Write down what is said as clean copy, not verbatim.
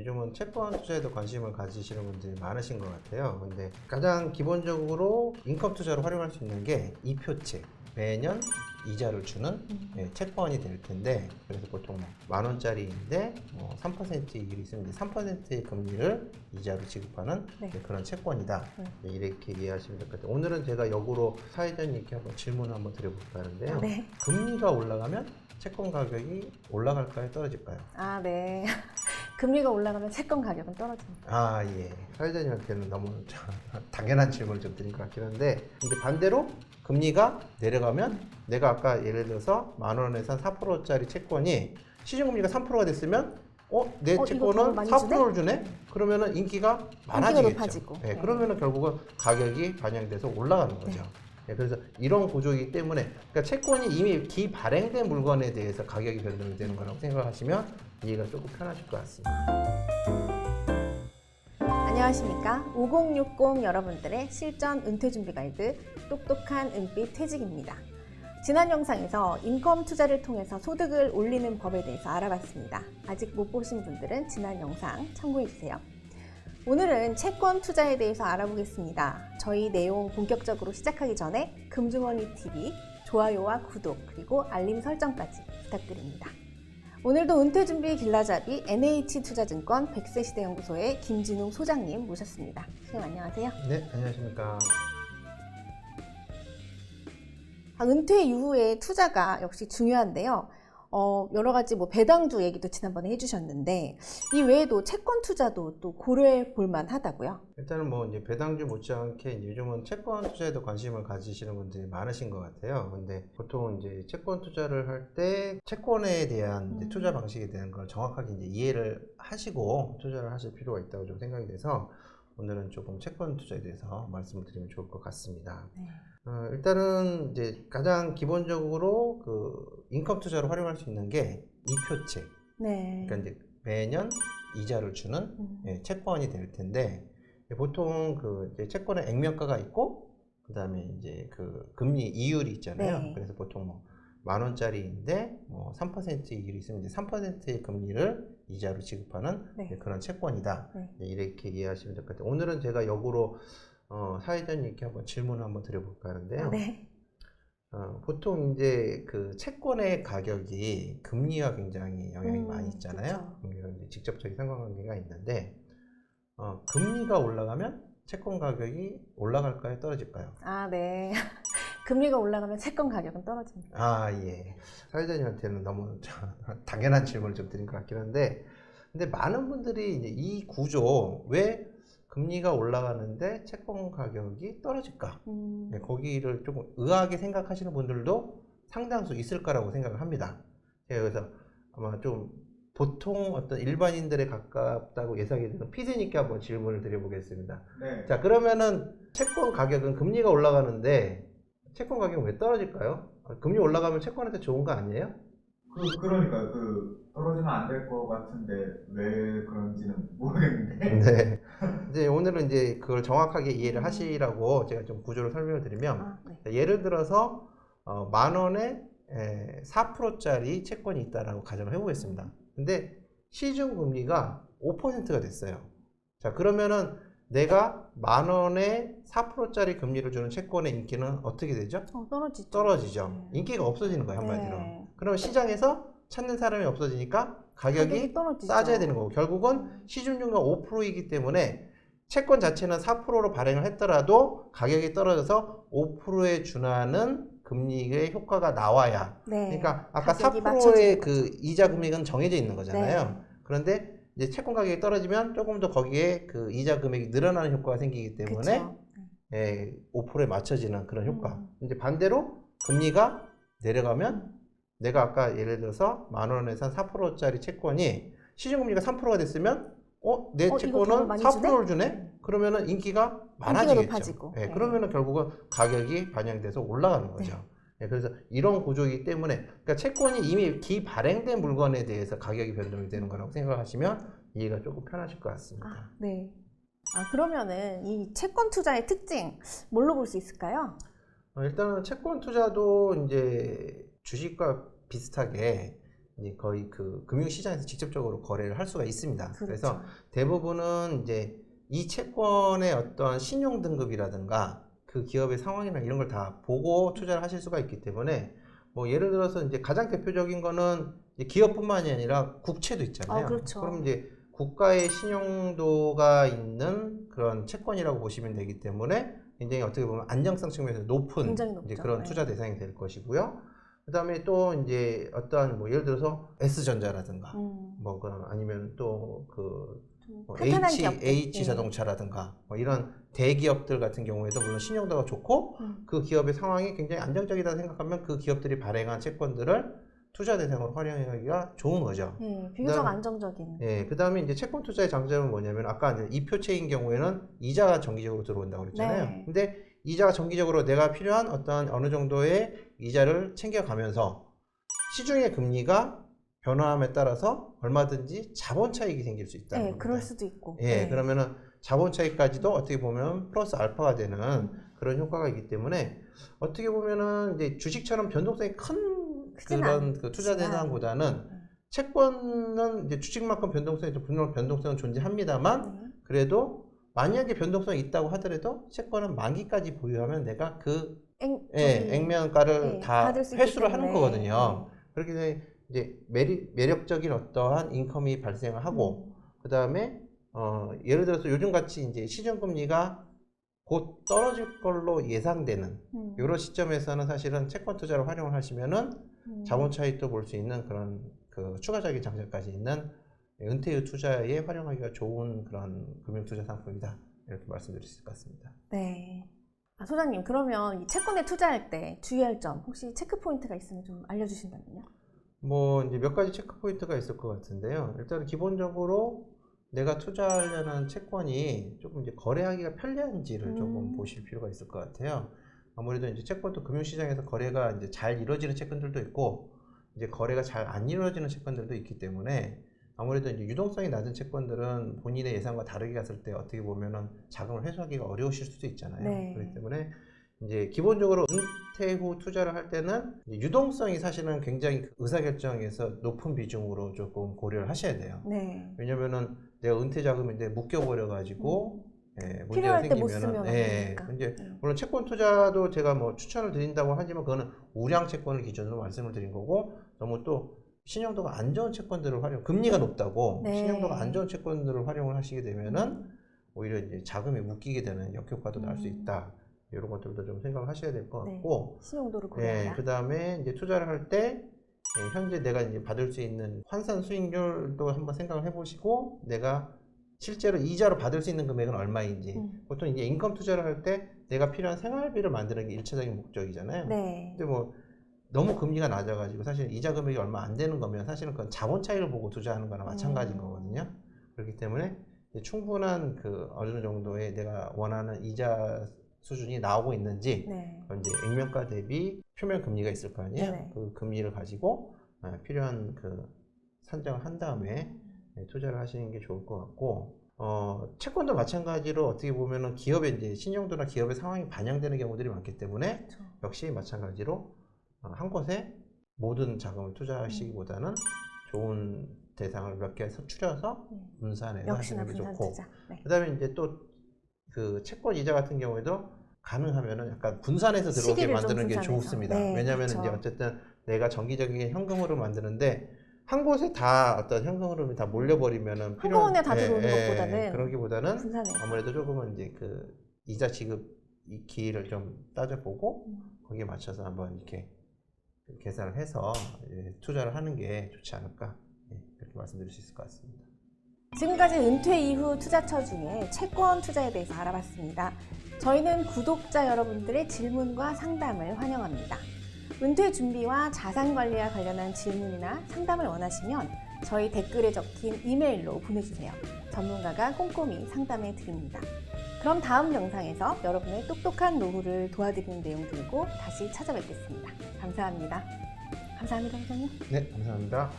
요즘은 채권 투자에도 관심을 가지시는 분들이 많으신 것 같아요. 근데 가장 기본적으로 인컴 투자로 활용할 수 있는 게 이표채, 매년 이자를 주는 채권이 될 텐데, 그래서 보통 10,000원짜리인데 3% 이익이 있으면 3%의 금리를 이자로 지급하는 그런 채권이다. 이렇게 이해하시면 될 것 같아요. 오늘은 제가 역으로 사회자님께 한번 질문을 한번 드려볼까 하는데요. 금리가 올라가면 채권 가격이 올라갈까요? 떨어질까요? 네. 금리가 올라가면 채권 가격은 떨어집니다. 예. 사회자님한테는 너무 당연한 질문을 좀 드린 것 같긴 한데, 근데 반대로 금리가 내려가면 내가 아까 예를 들어서 10,000원에 산 4%짜리 채권이 시중금리가 3%가 됐으면 내 채권은 4%를 주네? 그러면은 인기가 많아지겠죠. 높아지고. 그러면은 결국은 가격이 반영돼서 올라가는 거죠. 그래서 이런 구조이기 때문에, 그러니까 채권이 이미 기발행된 물건에 대해서 가격이 변동이 되는 거라고 생각하시면 이해가 조금 편하실 것 같습니다. 안녕하십니까. 5060 여러분들의 실전 은퇴준비 가이드 똑똑한 은빛 퇴직입니다. 지난 영상에서 인컴 투자를 통해서 소득을 올리는 법에 대해서 알아봤습니다. 아직 못 보신 분들은 지난 영상 참고해주세요. 오늘은 채권 투자에 대해서 알아보겠습니다. 저희 내용 본격적으로 시작하기 전에 금주머니 TV 좋아요와 구독 그리고 알림 설정까지 부탁드립니다. 오늘도 은퇴준비 길라잡이 NH투자증권 100세시대 연구소의 김진웅 소장님 모셨습니다. 선생님 안녕하세요. 네, 안녕하십니까. 은퇴 이후의 투자가 역시 중요한데요. 여러 가지 배당주 얘기도 지난번에 해주셨는데 이 외에도 채권 투자도 또 고려해 볼 만하다고요? 일단은 이제 배당주 못지않게 요즘은 채권 투자에도 관심을 가지시는 분들이 많으신 것 같아요. 근데 보통 이제 채권 투자를 할 때 채권에 대한 이제 투자 방식에 대한 걸 정확하게 이제 이해를 하시고 투자를 하실 필요가 있다고 좀 생각이 돼서 오늘은 조금 채권 투자에 대해서 말씀을 드리면 좋을 것 같습니다. 일단은 이제 가장 기본적으로 그 인컴 투자로 활용할 수 있는 게 이표채. 그러니까 이제 매년 이자를 주는 채권이 될 텐데, 보통 그 이제 채권의 액면가가 있고 그다음에 이제 그 금리 이율이 있잖아요. 그래서 보통 10,000원짜리인데 3% 이익이 있으면 이제 3%의 금리를 이자로 지급하는 그런 채권이다. 이렇게 이해하시면 될 것 같아요. 오늘은 제가 역으로 사회자님께 한번 질문을 한번 드려볼까 하는데요. 보통 이제 그 채권의 가격이 금리와 굉장히 영향이 많이 있잖아요. 금리와 이제 직접적인 상관관계가 있는데, 금리가 올라가면 채권 가격이 올라갈까요? 떨어질까요? 네. 금리가 올라가면 채권 가격은 떨어집니다. 예. 사회자님한테는 너무 당연한 질문을 좀 드린 것 같긴 한데, 근데 많은 분들이 이제 이 구조, 왜 금리가 올라가는데 채권 가격이 떨어질까? 거기를 조금 의아하게 생각하시는 분들도 상당수 있을 거라고 생각을 합니다. 그래서 아마 좀 보통 어떤 일반인들에 가깝다고 예상이 되는 PD님께 한번 질문을 드려보겠습니다. 자, 그러면은 채권 가격은 금리가 올라가는데 채권 가격은 왜 떨어질까요? 금리 올라가면 채권한테 좋은 거 아니에요? 그러니까 떨어지면 안 될 것 같은데 왜 그런지는 모르겠는데. 이제 오늘은 이제 그걸 정확하게 이해를 하시라고 제가 좀 구조를 설명을 드리면, 예를 들어서 10,000원에 4%짜리 채권이 있다라고 가정을 해보겠습니다. 근데 시중 금리가 5%가 됐어요. 자, 그러면은 내가 10,000원에 4%짜리 금리를 주는 채권의 인기는 어떻게 되죠? 떨어지죠. 인기가 없어지는 거예요, 한마디로. 그럼 시장에서 찾는 사람이 없어지니까 가격이 싸져야 되는 거고, 결국은 시중금리가 5%이기 때문에 채권 자체는 4%로 발행을 했더라도 가격이 떨어져서 5%에 준하는 금리의 효과가 나와야. 그러니까 아까 4%의 그 이자 금액은 정해져 있는 거잖아요. 그런데 이제 채권 가격이 떨어지면 조금 더 거기에 그 이자 금액이 늘어나는 효과가 생기기 때문에 5%에 맞춰지는 그런 효과. 이제 반대로 금리가 내려가면 내가 아까 예를 들어서 10,000원에 산 4%짜리 채권이 시중금리가 3%가 됐으면 내 채권은 4%를 주네? 그러면은 인기가 많아지겠죠. 그러면은 결국은 가격이 반영돼서 올라가는 거죠. 그래서 이런 구조이기 때문에, 그러니까 채권이 이미 기발행된 물건에 대해서 가격이 변동이 되는 거라고 생각하시면 이해가 조금 편하실 것 같습니다. 그러면은 이 채권 투자의 특징 뭘로 볼 수 있을까요? 일단은 채권 투자도 이제 주식과 비슷하게 이제 거의 그 금융시장에서 직접적으로 거래를 할 수가 있습니다. 그렇죠. 그래서 대부분은 이제 이 채권의 어떤 신용 등급이라든가 그 기업의 상황이나 이런 걸 다 보고 투자를 하실 수가 있기 때문에 뭐 예를 들어서 이제 가장 대표적인 거는 이제 기업뿐만이 아니라 국채도 있잖아요. 그렇죠. 그럼 이제 국가의 신용도가 있는 그런 채권이라고 보시면 되기 때문에 굉장히 어떻게 보면 안정성 측면에서 높은 굉장히 높죠. 이제 그런 네. 투자 대상이 될 것이고요. 그다음에 또 이제 어떠한 뭐 예를 들어서 S전자라든가 뭐 그런 아니면 또그 탄탄한 기업들. H 자동차라든가 뭐 이런 대기업들 같은 경우에도 물론 신용도가 좋고 그 기업의 상황이 굉장히 안정적이다 생각하면 그 기업들이 발행한 채권들을 투자 대상으로 활용하기가 좋은 거죠. 비교적 안정적인. 그다음에 이제 채권 투자의 장점은 뭐냐면 아까 이제 이표채인 경우에는 이자가 정기적으로 들어온다고 그랬잖아요. 네. 근데 이자가 정기적으로 내가 필요한 어떤 어느 정도의 이자를 챙겨가면서 시중의 금리가 변화함에 따라서 얼마든지 자본 차익이 생길 수 있다는 겁니다. 그럴 수도 있고. 그러면은 자본 차익까지도 어떻게 보면 플러스 알파가 되는 그런 효과가 있기 때문에 어떻게 보면은 이제 주식처럼 변동성이 큰 그런 그 투자 대상보다는 채권은 이제 주식만큼 변동성은 존재합니다만 그래도 만약에 변동성이 있다고 하더라도 채권은 만기까지 보유하면 내가 그 액면가를 다 회수를 하는 거거든요. 그렇기 때문에 이제 매력적인 어떠한 인컴이 발생을 하고 그 다음에 예를 들어서 요즘 같이 이제 시중금리가 곧 떨어질 걸로 예상되는 이런 시점에서는 사실은 채권 투자를 활용을 하시면은 자본 차익도 볼 수 있는 그런 그 추가적인 장점까지 있는 은퇴 투자에 활용하기가 좋은 그런 금융 투자 상품이다 이렇게 말씀드릴 수 있을 것 같습니다. 네. 소장님 그러면 이 채권에 투자할 때 주의할 점 혹시 체크 포인트가 있으면 좀 알려주신다면요? 뭐 이제 몇 가지 체크 포인트가 있을 것 같은데요. 일단은 기본적으로 내가 투자하려는 채권이 조금 이제 거래하기가 편리한지를 조금 보실 필요가 있을 것 같아요. 아무래도 이제 채권도 금융시장에서 거래가 이제 잘 이루어지는 채권들도 있고 이제 거래가 잘 안 이루어지는 채권들도 있기 때문에 아무래도 이제 유동성이 낮은 채권들은 본인의 예상과 다르게 갔을 때 어떻게 보면은 자금을 회수하기가 어려우실 수도 있잖아요. 그렇기 때문에 이제 기본적으로 은퇴 후 투자를 할 때는 유동성이 사실은 굉장히 의사결정에서 높은 비중으로 조금 고려를 하셔야 돼요. 왜냐면은 내가 은퇴 자금인데 묶여버려 가지고 문제가 생기면은 이제 물론 채권 투자도 제가 뭐 추천을 드린다고 하지만 그거는 우량 채권을 기준으로 말씀을 드린 거고 너무 또 신용도가 안 좋은 채권들을 금리가 높다고 신용도가 안 좋은 채권들을 활용을 하시게 되면은 오히려 이제 자금이 묶이게 되는 역효과도 날 수 있다. 이런 것들도 좀 생각을 하셔야 될 것 같고 신용도를 고려하라. 그 다음에 이제 투자를 할 때 현재 내가 이제 받을 수 있는 환산 수익률도 한번 생각을 해보시고 내가 실제로 이자로 받을 수 있는 금액은 얼마인지 보통 이제 인컴 투자를 할 때 내가 필요한 생활비를 만드는 게 1차적인 목적이잖아요. 근데 뭐 너무 금리가 낮아가지고 사실 이자 금액이 얼마 안 되는 거면 사실은 그건 자본 차익을 보고 투자하는 거나 마찬가지인 거거든요. 그렇기 때문에 이제 충분한 그 어느 정도의 내가 원하는 이자 수준이 나오고 있는지 이제 액면가 대비 표면 금리가 있을 거 아니에요. 그 금리를 가지고 필요한 그 산정을 한 다음에 투자를 하시는 게 좋을 것 같고 채권도 마찬가지로 어떻게 보면은 기업의 이제 신용도나 기업의 상황이 반영되는 경우들이 많기 때문에 역시 마찬가지로 한 곳에 모든 자금을 투자하시기보다는 좋은 대상을 몇 개 추려서 분산해서 하시는 게 좋고 그다음에 이제 또 그 채권 이자 같은 경우에도 가능하면은 약간 분산해서 들어오게 만드는 게 좋습니다. 왜냐하면 이제 어쨌든 내가 정기적인 현금으로 만드는데 한 곳에 다 어떤 현금 흐름이 다 몰려버리면은 한꺼번에 다 들어오는 것보다는 그러기보다는 분산해서. 아무래도 조금은 이제 그 이자 지급 기일을 좀 따져보고 거기에 맞춰서 한번 이렇게 계산을 해서 투자를 하는 게 좋지 않을까 그렇게 말씀드릴 수 있을 것 같습니다. 지금까지 은퇴 이후 투자처 중에 채권 투자에 대해서 알아봤습니다. 저희는 구독자 여러분들의 질문과 상담을 환영합니다. 은퇴 준비와 자산 관리와 관련한 질문이나 상담을 원하시면 저희 댓글에 적힌 이메일로 보내주세요. 전문가가 꼼꼼히 상담해 드립니다. 그럼 다음 영상에서 여러분의 똑똑한 노후를 도와드리는 내용 들고 다시 찾아뵙겠습니다. 감사합니다. 감사합니다, 회장님. 네, 감사합니다.